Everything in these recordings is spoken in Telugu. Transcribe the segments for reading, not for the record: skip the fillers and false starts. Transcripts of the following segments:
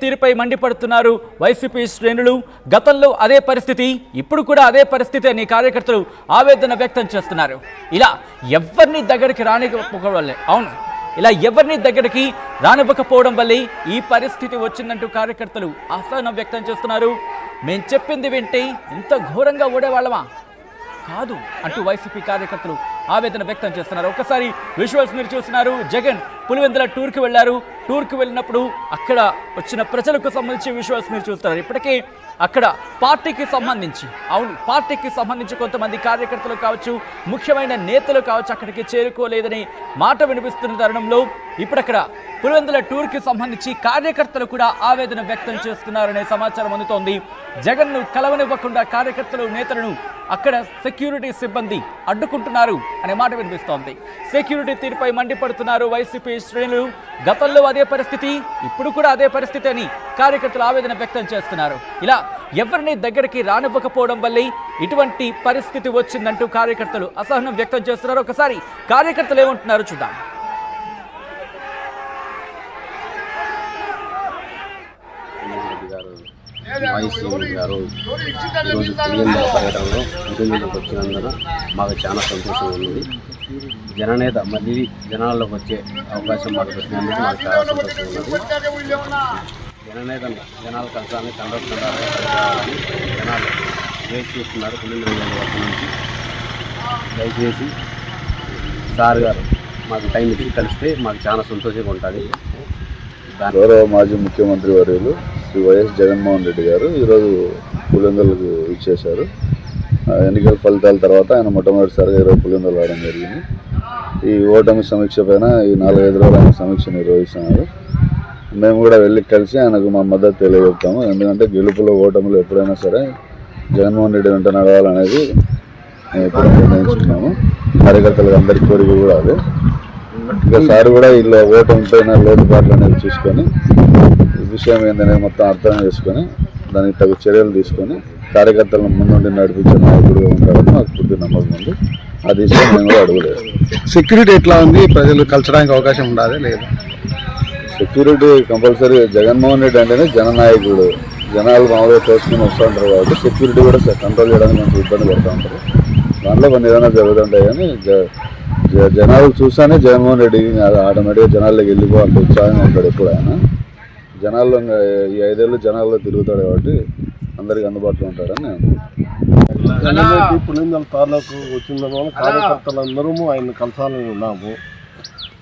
తీరుపై మండిపడుతున్నారు వైసీపీ శ్రేణులు. గతంలో అదే పరిస్థితి, ఇప్పుడు కూడా అదే పరిస్థితి అని కార్యకర్తలు ఆవేదన వ్యక్తం చేస్తున్నారు. ఇలా ఎవరిని దగ్గరికి రానివ్వకపోవడం వల్లే ఈ పరిస్థితి వచ్చిందంటూ కార్యకర్తలు అసహనం వ్యక్తం చేస్తున్నారు. మేం చెప్పింది వింటే ఇంత ఘోరంగా ఓడేవాళ్ళమా కాదు అంటూ వైసీపీ కార్యకర్తలు ఆవేదన వ్యక్తం చేస్తున్నారు. ఒకసారి విజువల్స్ మీరు చూస్తున్నారు. జగన్ పులివెందుల టూర్కి వెళ్ళారు. టూర్కి వెళ్ళినప్పుడు అక్కడ వచ్చిన ప్రజలకు సంబంధించి విజువల్స్ మీరు చూస్తున్నారు. ఇప్పటికే అక్కడ పార్టీకి సంబంధించి కొంతమంది కార్యకర్తలు కావచ్చు, ముఖ్యమైన నేతలు కావచ్చు అక్కడికి చేరుకోలేదని మాట వినిపిస్తున్న తరుణంలో ఇప్పుడు అక్కడ పులివెందుల టూర్కి సంబంధించి కార్యకర్తలు కూడా ఆవేదన వ్యక్తం చేస్తున్నారనే సమాచారం అందుతోంది. జగన్ను కలవనివ్వకుండా కార్యకర్తలు నేతలను అక్కడ సెక్యూరిటీ సిబ్బంది అడ్డుకుంటున్నారు అనే మాట వినిపిస్తోంది. సెక్యూరిటీ తీరుపై మండిపడుతున్నారు వైసీపీ శ్రేణులు. గతంలో అదే పరిస్థితి, ఇప్పుడు కూడా అదే పరిస్థితి అని కార్యకర్తలు ఆవేదన వ్యక్తం చేస్తున్నారు. ఇలా ఎవరిని దగ్గరికి రానివ్వకపోవడం వల్లే ఇటువంటి పరిస్థితి వచ్చిందంటూ కార్యకర్తలు అసహనం వ్యక్తం చేస్తున్నారు. ఒకసారి కార్యకర్తలు ఏమంటున్నారో చూద్దాం. గారు ఈరోజు పులివెందుల పర్యటనలో పులివెందులకు వచ్చినందున మాకు చాలా సంతోషంగా ఉంది. జననేత మళ్ళీ జనాల్లోకి వచ్చే అవకాశం మాకు పెట్టినందుకు మాకు చాలా సంతోషంగా ఉన్నది. జననేతను జనాలు కలసాలని సందర్శించాలని జనాలు వెయిట్ చేస్తున్నారు. పులివెందుల వద్ద నుంచి దయచేసి సార్ గారు మాకు టైం ఇచ్చి కలిస్తే మాకు చాలా సంతోషంగా ఉంటుంది. గౌరవ మాజీ ముఖ్యమంత్రి వర్యులు శ్రీ వైఎస్ జగన్మోహన్ రెడ్డి గారు ఈరోజు పులివెందులకు ఇచ్చేశారు. ఎన్నికల ఫలితాల తర్వాత ఆయన మొట్టమొదటిసారిగా ఈరోజు పులివెందులు రావడం జరిగింది. ఈ ఓటమి సమీక్ష పైన ఈ 4-5 రోజులు ఆయన సమీక్ష నిర్వహిస్తున్నారు. మేము కూడా వెళ్ళి కలిసి ఆయనకు మా మద్దతు తెలియజెప్తాము. ఎందుకంటే గెలుపులో ఓటములు ఎప్పుడైనా సరే జగన్మోహన్ రెడ్డి వెంట నడవాలనేది మేము ఎప్పుడు నిర్ణయించుకున్నాము. కార్యకర్తలకు అందరికీ కోరిక కూడా అదే. ఇంకా సార్ కూడా ఇలా ఓటమి పైన లోటుపాట్లు అనేది చూసుకొని విషయం ఏందనేది మొత్తం అర్థం చేసుకొని దానికి తగు చర్యలు తీసుకొని కార్యకర్తలను ముందుండి నడిపించే నాయకుడుగా ఉంటారని నాకు పూర్తి నమ్మకం ఉంది. ఆ దిశలో మేము కూడా అడుగులేదు. సెక్యూరిటీ ఎట్లా ఉంది? ప్రజలు కలచడానికి అవకాశం ఉండాలి లేదు? Security compulsory. జగన్మోహన్ రెడ్డి అంటేనే జననాయకుడు. జనాలు మామూలుగా తోసుకుని వస్తూ ఉంటారు కాబట్టి సెక్యూరిటీ కూడా కంట్రోల్ చేయడానికి కొంచెం ఇబ్బంది పడుతూ ఉంటారు. దాంట్లో కొన్ని ఏదైనా జరుగుతుంటాయి. కానీ జనాలు చూసానే జగన్మోహన్ రెడ్డి ఆటోమేటిక్గా జనాల్లోకి వెళ్ళిపోవాలంటే ఉత్సాహంగా ఉంటాడు. ఎప్పుడు ఆయన జనాల్లో ఈ 5 ఏళ్ళు జనాల్లో తిరుగుతాడు కాబట్టి అందరికి అందుబాటులో ఉంటాడని నేను పులివెందుల తాలూకు వచ్చిన వల్ల కార్యకర్తలందరూ ఆయన కలసాలని ఉన్నాము.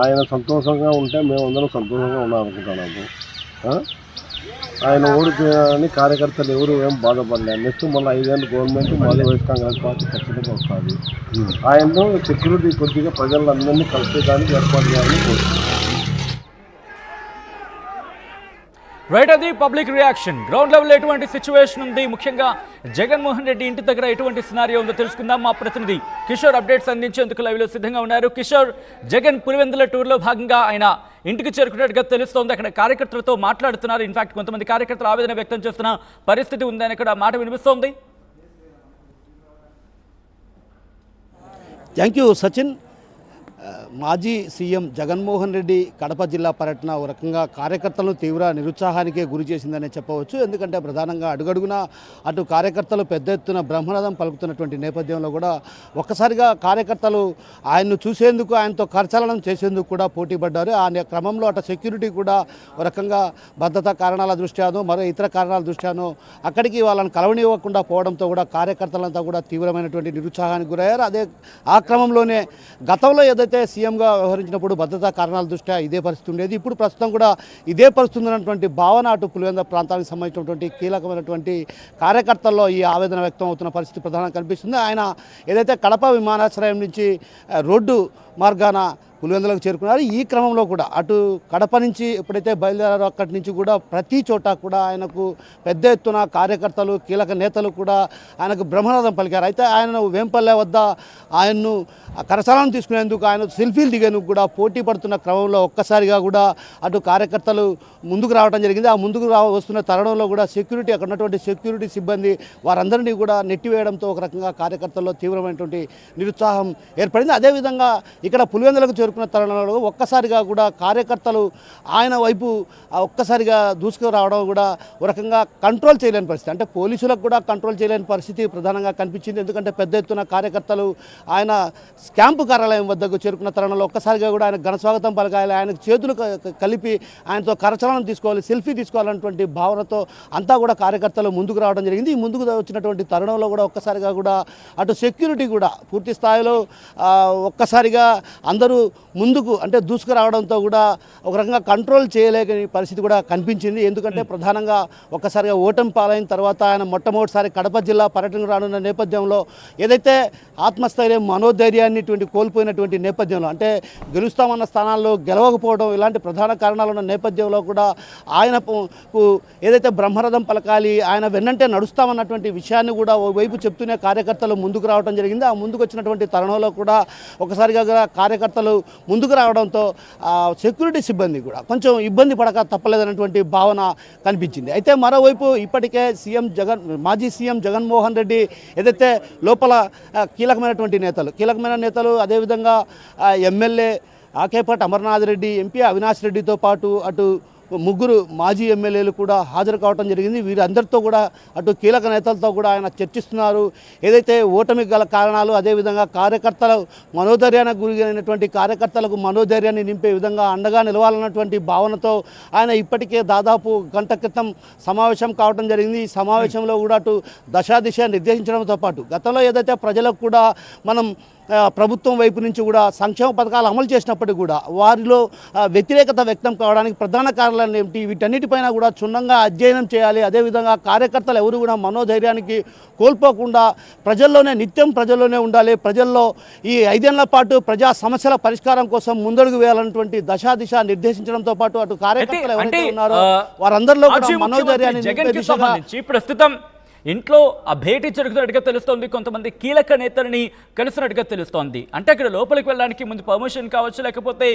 ఆయన సంతోషంగా ఉంటే మేమందరం సంతోషంగా ఉన్నాం అనుకుంటున్నాము. ఆయన ఓడిపోయారని కార్యకర్తలు ఎవరు ఏం బాధపడలేదు. నెక్స్ట్ మళ్ళీ 5 ఏళ్ళు గవర్నమెంట్ మళ్ళీ వైఎస్ కాంగ్రెస్ పార్టీ ఖచ్చితంగా వస్తుంది. ఆయన్ను సెక్యూరిటీ కొద్దిగా ప్రజలందరినీ కలిసేదానికి ఏర్పాటు చేయాలని కోరుతున్నాను. రైట్, అది పబ్లిక్ రియాక్షన్. గ్రౌండ్ లెవెల్ ఎటువంటి సిచ్యువేషన్ ఉంది, ముఖ్యంగా జగన్మోహన్ రెడ్డి ఇంటి దగ్గర ఎటువంటి సినారియో ఉందో తెలుసుకుందాం. మా ప్రతినిధి కిషోర్ అప్డేట్స్ అందించేందుకు లైవ్లో సిద్ధంగా ఉన్నారు. కిషోర్, జగన్ పులివెందుల టూర్లో భాగంగా ఆయన ఇంటికి చేరుకున్నట్టుగా తెలుస్తోంది. అక్కడ కార్యకర్తలతో మాట్లాడుతున్నారు. ఇన్ఫాక్ట్ కొంతమంది కార్యకర్తలు ఆవేదన వ్యక్తం చేస్తున్న పరిస్థితి ఉందని కూడా మాట వినిపిస్తోంది. Thank you Sachin. మాజీ సీఎం జగన్మోహన్ రెడ్డి కడప జిల్లా పర్యటన ఒక రకంగా కార్యకర్తలను తీవ్ర నిరుత్సాహానికే గురి చేసిందనే చెప్పవచ్చు. ఎందుకంటే ప్రధానంగా అడుగడుగునా అటు కార్యకర్తలు పెద్ద ఎత్తున బ్రహ్మరథం పలుకుతున్నటువంటి నేపథ్యంలో కూడా ఒక్కసారిగా కార్యకర్తలు ఆయన్ను చూసేందుకు, ఆయనతో కరచాలనం చేసేందుకు కూడా పోటీ పడ్డారు. ఆ క్రమంలో అటు సెక్యూరిటీ కూడా ఒక రకంగా భద్రతా కారణాల దృష్ట్యానో మరో ఇతర కారణాల దృష్ట్యానో అక్కడికి వాళ్ళని కలవనివ్వకుండా పోవడంతో కూడా కార్యకర్తలంతా కూడా తీవ్రమైనటువంటి నిరుత్సాహానికి గురయ్యారు. ఆ క్రమంలోనే గతంలో ఏదైతే సీఎంగా వ్యవహరించినప్పుడు భద్రతా కారణాల దృష్ట్యా ఇదే పరిస్థితి ఉండేది. ఇప్పుడు ప్రస్తుతం కూడా ఇదే పరిస్థితి ఉన్నటువంటి భావన అటు పులివెందుల ప్రాంతానికి సంబంధించినటువంటి కీలకమైనటువంటి కార్యకర్తల్లో ఈ ఆవేదన వ్యక్తం అవుతున్న పరిస్థితి ప్రధానంగా కనిపిస్తుంది. ఆయన ఏదైతే కడప విమానాశ్రయం నుంచి రోడ్డు మార్గాన పులివెందులకు చేరుకున్నారు. ఈ క్రమంలో కూడా అటు కడప నుంచి ఎప్పుడైతే బయలుదేరారో అక్కడి నుంచి కూడా ప్రతి చోట కూడా ఆయనకు పెద్ద ఎత్తున కార్యకర్తలు, కీలక నేతలు కూడా ఆయనకు బ్రహ్మనాథం పలికారు. అయితే ఆయన వేంపల్లె వద్ద ఆయన్ను కరచాలనం తీసుకునేందుకు, ఆయన సెల్ఫీలు దిగేందుకు కూడా పోటీ పడుతున్న క్రమంలో ఒక్కసారిగా కూడా అటు కార్యకర్తలు ముందుకు రావడం జరిగింది. ఆ ముందుకు వస్తున్న తరుణంలో కూడా సెక్యూరిటీ, అక్కడ ఉన్నటువంటి సెక్యూరిటీ సిబ్బంది వారందరినీ కూడా నెట్టివేయడంతో ఒక రకంగా కార్యకర్తల్లో తీవ్రమైనటువంటి నిరుత్సాహం ఏర్పడింది. అదేవిధంగా ఇక్కడ పులివెందులకు చేరుకున్న తరుణంలో ఒక్కసారిగా కూడా కార్యకర్తలు ఆయన వైపు ఒక్కసారిగా దూసుకురావడం కూడా ఒక రకంగా కంట్రోల్ చేయలేని పరిస్థితి, అంటే పోలీసులకు కూడా కంట్రోల్ చేయలేని పరిస్థితి ప్రధానంగా కనిపించింది. ఎందుకంటే పెద్ద ఎత్తున కార్యకర్తలు ఆయన క్యాంపు కార్యాలయం వద్దకు చేరుకున్న తరుణంలో ఒక్కసారిగా కూడా ఆయన ఘనస్వాగతం పలకాలి, ఆయనకు చేతులు కలిపి ఆయనతో కరచలనం తీసుకోవాలి, సెల్ఫీ తీసుకోవాలన్నటువంటి భావనతో అంతా కూడా కార్యకర్తలు ముందుకు రావడం జరిగింది. ఈ ముందుకు వచ్చినటువంటి తరుణంలో కూడా ఒక్కసారిగా కూడా అటు సెక్యూరిటీ కూడా పూర్తి స్థాయిలో ఒక్కసారిగా అందరూ ముందుకు అంటే దూసుకురావడంతో కూడా ఒక రకంగా కంట్రోల్ చేయలేని పరిస్థితి కూడా కనిపించింది. ఎందుకంటే ప్రధానంగా ఒక్కసారిగా ఓటమి పాలైన తర్వాత ఆయన మొట్టమొదటిసారి కడప జిల్లా పర్యటనకు రానున్న నేపథ్యంలో ఏదైతే ఆత్మస్థైర్యం మనోధైర్యాన్ని కోల్పోయినటువంటి నేపథ్యంలో, అంటే గెలుస్తామన్న స్థానాల్లో గెలవకపోవడం ఇలాంటి ప్రధాన కారణాలు ఉన్న నేపథ్యంలో కూడా ఆయనకు ఏదైతే బ్రహ్మరథం పలకాలి, ఆయన వెన్నంటే నడుస్తామన్నటువంటి విషయాన్ని కూడా ఓవైపు చెప్తూనే కార్యకర్తలు ముందుకు రావడం జరిగింది. ఆ ముందుకు వచ్చినటువంటి తరుణంలో కూడా ఒకసారిగా కార్యకర్తలు ముందుకు రావడంతో సెక్యూరిటీ సిబ్బంది కూడా కొంచెం ఇబ్బంది పడక తప్పలేదన్నటువంటి భావన కనిపించింది. అయితే మరోవైపు ఇప్పటికే మాజీ సీఎం జగన్మోహన్ రెడ్డి ఏదైతే లోపల కీలకమైన నేతలు అదేవిధంగా ఎమ్మెల్యే ఆకేపాటి అమర్నాథ్ రెడ్డి, ఎంపీ అవినాష్ రెడ్డితో పాటు అటు ముగ్గురు మాజీ ఎమ్మెల్యేలు కూడా హాజరు కావడం జరిగింది. వీరందరితో కూడా అటు కీలక నేతలతో కూడా ఆయన చర్చిస్తున్నారు. ఏదైతే ఓటమి గల కారణాలు, అదేవిధంగా కార్యకర్తల మనోధైర్యానికి గురైనటువంటి కార్యకర్తలకు మనోధైర్యాన్ని నింపే విధంగా అండగా నిలవాలన్నటువంటి భావనతో ఆయన ఇప్పటికే దాదాపు గంట క్రితం సమావేశం కావడం జరిగింది. ఈ సమావేశంలో కూడా అటు దశాదిశ నిర్దేశించడంతో పాటు గతంలో ఏదైతే ప్రజలకు కూడా మనం ప్రభుత్వం వైపు నుంచి కూడా సంక్షేమ పథకాలు అమలు చేసినప్పటికీ కూడా వారిలో వ్యతిరేకత వ్యక్తం కావడానికి ప్రధాన కారణాలు ఏమిటి, వీటన్నిటిపైన కూడా క్షుణ్ణంగా అధ్యయనం చేయాలి. అదేవిధంగా కార్యకర్తలు ఎవరు కూడా మనోధైర్యానికి కోల్పోకుండా నిత్యం ప్రజల్లోనే ఉండాలి, ప్రజల్లో ఈ 5 ఏళ్ల పాటు ప్రజా సమస్యల పరిష్కారం కోసం ముందడుగు వేయాలన్నటువంటి దశాదిశ నిర్దేశించడంతో పాటు అటు కార్యకర్తలు ఎవరైతే ఉన్నారో వారందరిలో కూడా మనోధైర్యాన్ని నింపే దిశగా ప్రస్తుతం ఇంట్లో ఆ భేటీ జరుగుతున్నట్టుగా తెలుస్తోంది. కొంతమంది కీలక నేతలని కలిసినట్టుగా తెలుస్తోంది. అంటే అక్కడ లోపలికి వెళ్ళడానికి ముందు పర్మిషన్ కావచ్చు, లేకపోతే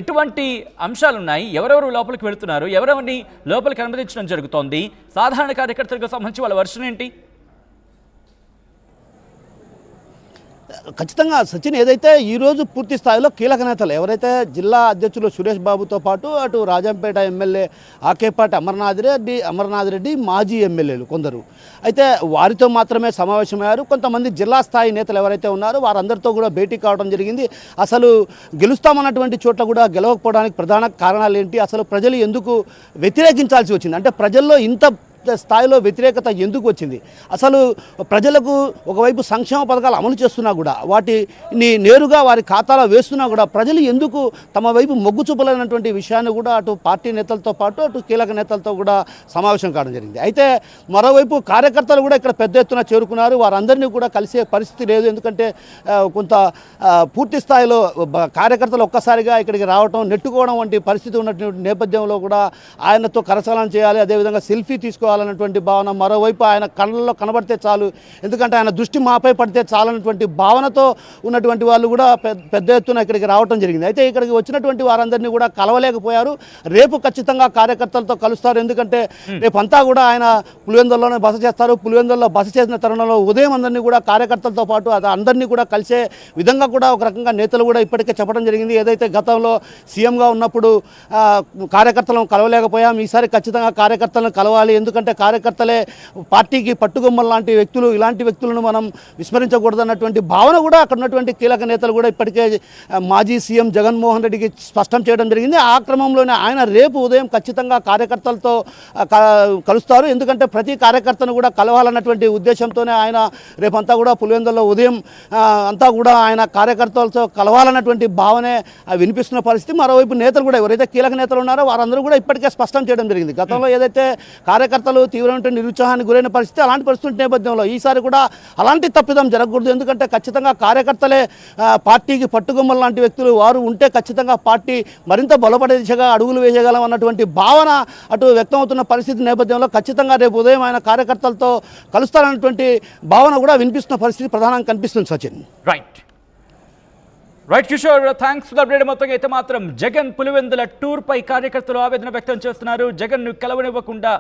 ఎటువంటి అంశాలు ఉన్నాయి, ఎవరెవరు లోపలికి వెళుతున్నారు, ఎవరెవరిని లోపలికి అనుమతించడం జరుగుతోంది, సాధారణ కార్యకర్తలకు సంబంధించి వాళ్ళ వర్షన్ ఏంటి? ఖచ్చితంగా సచిన్, ఏదైతే ఈరోజు పూర్తి స్థాయిలో కీలక నేతలు ఎవరైతే జిల్లా అధ్యక్షులు సురేష్ బాబుతో పాటు అటు రాజంపేట ఎమ్మెల్యే ఆకేపాటి అమర్నాథ్ రెడ్డి మాజీ ఎమ్మెల్యేలు కొందరు అయితే వారితో మాత్రమే సమావేశమయ్యారు. కొంతమంది జిల్లా స్థాయి నేతలు ఎవరైతే ఉన్నారో వారందరితో కూడా భేటీ కావడం జరిగింది. అసలు గెలుస్తామన్నటువంటి చోట్ల కూడా గెలవకపోవడానికి ప్రధాన కారణాలు ఏంటి, అసలు ప్రజలు ఎందుకు వ్యతిరేకించాల్సి వచ్చింది, అంటే ప్రజల్లో ఇంత స్థాయిలో వ్యతిరేకత ఎందుకు వచ్చింది, అసలు ప్రజలకు ఒకవైపు సంక్షేమ పథకాలు అమలు చేస్తున్నా కూడా వాటిని నేరుగా వారి ఖాతాలో వేస్తున్నా కూడా ప్రజలు ఎందుకు తమ వైపు మొగ్గు చూపలేనటువంటి విషయాన్ని కూడా అటు పార్టీ నేతలతో పాటు అటు కీలక నేతలతో కూడా సమావేశం కావడం జరిగింది. అయితే మరోవైపు కార్యకర్తలు కూడా ఇక్కడ పెద్ద ఎత్తున చేరుకున్నారు. వారందరినీ కూడా కలిసే పరిస్థితి లేదు, ఎందుకంటే కొంత పూర్తి స్థాయిలో కార్యకర్తలు ఒక్కసారిగా ఇక్కడికి రావడం నెట్టుకోవడం వంటి పరిస్థితి ఉన్నటువంటి నేపథ్యంలో కూడా ఆయనతో కరచాలనం చేయాలి, అదేవిధంగా సెల్ఫీ తీసుకోవాలన్నటువంటి భావన, మరోవైపు ఆయన కళ్ళల్లో కనబడితే చాలు, ఎందుకంటే ఆయన దృష్టి మాపై పడితే చాలన్నటువంటి భావనతో ఉన్నటువంటి వాళ్ళు కూడా పెద్ద ఎత్తున ఇక్కడికి రావడం జరిగింది. అయితే ఇక్కడికి వచ్చినటువంటి వారందరినీ కూడా కలవలేకపోయారు. రేపు ఖచ్చితంగా కార్యకర్తలతో కలుస్తారు, ఎందుకంటే రేపంతా కూడా ఆయన పులివెందుల్లోనే బస చేస్తారు. పులివెందుల్లో బస చేసిన తరుణంలో ఉదయం అందరినీ కూడా కార్యకర్తలతో పాటు అందరినీ కూడా కలిసే విధంగా కూడా ఒక రకంగా నేతలు కూడా ఇప్పటికే చెప్పడం జరిగింది. ఏదైతే గతంలో సీఎంగా ఉన్నప్పుడు కార్యకర్తలను కలవలేకపోయాం, ఈసారి ఖచ్చితంగా కార్యకర్తలను కలవాలి, ఎందుకంటే కార్యకర్తలే పార్టీకి పట్టుకొమ్మలు లాంటి వ్యక్తులు, ఇలాంటి వ్యక్తులను మనం విస్మరించకూడదన్నటువంటి భావన కూడా అక్కడ ఉన్నటువంటి కీలక నేతలు కూడా ఇప్పటికే మాజీ సీఎం జగన్మోహన్ రెడ్డికి స్పష్టం చేయడం జరిగింది. ఆ క్రమంలోనే ఆయన రేపు ఉదయం ఖచ్చితంగా కార్యకర్తలతో కలుస్తారు, ఎందుకంటే ప్రతి కార్యకర్తను కూడా కలవాలన్నటువంటి ఉద్దేశంతోనే ఆయన రేపంతా కూడా పులివెందుల్లో ఉదయం అంతా కూడా ఆయన కార్యకర్తలతో కలవాలన్నటువంటి భావనే వినిపిస్తున్న పరిస్థితి. మరోవైపు నేతలు కూడా ఎవరైతే కీలక నేతలు ఉన్నారో వారందరూ కూడా ఇప్పటికే స్పష్టం చేయడం జరిగింది. గతంలో ఏదైతే కార్యకర్తలు తీవ్రమైన నిరుత్సాహానికి గురైన పరిస్థితి, అలాంటి పరిస్థితి నేపథ్యంలో ఈసారి కూడా అలాంటి తప్పిదం జరగకూడదు, ఎందుకంటే ఖచ్చితంగా కార్యకర్తలే పార్టీకి పట్టుకొమ్మలు లాంటి వ్యక్తులు, వారు ఉంటే ఖచ్చితంగా పార్టీ మరింత బలపడే దిశగా అడుగులు వేయగలం అన్నటువంటి భావన అటు వ్యక్తమవుతున్న పరిస్థితి నేపథ్యంలో ఖచ్చితంగా రేపు ఉదయం ఆయన కార్యకర్తలతో కలుస్తారన్నటువంటి భావన కూడా వినిపిస్తున్న పరిస్థితి ప్రధానంగా కనిపిస్తుంది. Sachin right Kishore, thanks for the update. మొత్తంగా అయితే మాత్రం జగన్ పులివెందుల టూర్ పై కార్యకర్తలు ఆవేదన వ్యక్తం చేస్తున్నారు. జగన్ ను కలవనివ్వకుండా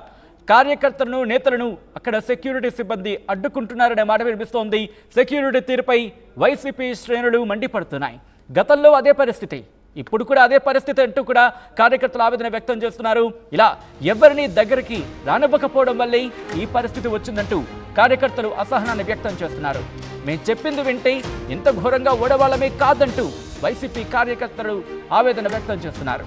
కార్యకర్తలను నేతలను అక్కడ సెక్యూరిటీ సిబ్బంది అడ్డుకుంటున్నారనే మాట వినిపిస్తోంది. సెక్యూరిటీ తీరుపై వైసీపీ శ్రేణులు మండిపడుతున్నాయి. గతంలో అదే పరిస్థితి, ఇప్పుడు కూడా అదే పరిస్థితి అంటూ కూడా కార్యకర్తలు ఆవేదన వ్యక్తం చేస్తున్నారు. ఇలా ఎవరిని దగ్గరికి రానివ్వకపోవడం వల్లే ఈ పరిస్థితి వచ్చిందంటూ కార్యకర్తలు అసహనాన్ని వ్యక్తం చేస్తున్నారు. మేము చెప్పింది వింటే ఇంత ఘోరంగా ఓడవాళ్ళమే కాదంటూ వైసీపీ కార్యకర్తలు ఆవేదన వ్యక్తం చేస్తున్నారు.